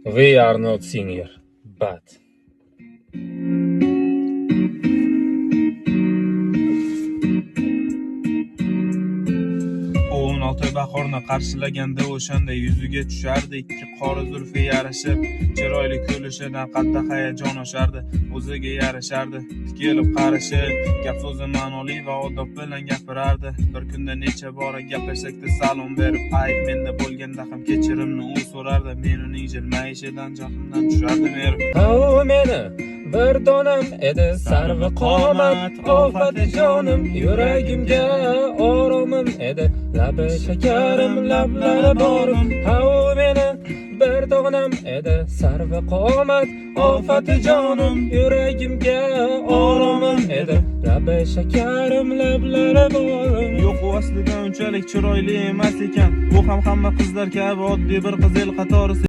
We are not senior, but... bahorni qarshilaganda o'shanda yuziga tushardi ikki qora zulfi yarashib, chiroyli ko'lishidan qattiq hayajon oshardi, o'ziga yarashardi, tikilib qarashi, gap so'zi ma'noli va odob bilan gapirardi. Bir kunda necha bora gaplashsakda salom berib, ayb menda bo'lganda ham kechirimni u so'rardi. Men uning jilmayishidan jahlimdan tushardim erib. U meni bir donam edi sarvi qomat, ofati jonim, yuragimga oromim edi, labi shakarim, lablari borim. U meni bir donam edi sarvi qomat, ofati jonim, yuragimga oromim edi, labi shakarim, lablari borim. Yo'q, u aslida unchalik chiroyli emas ekan. Bu ham hamma qizlar kabi oddiy bir qiz el qatori.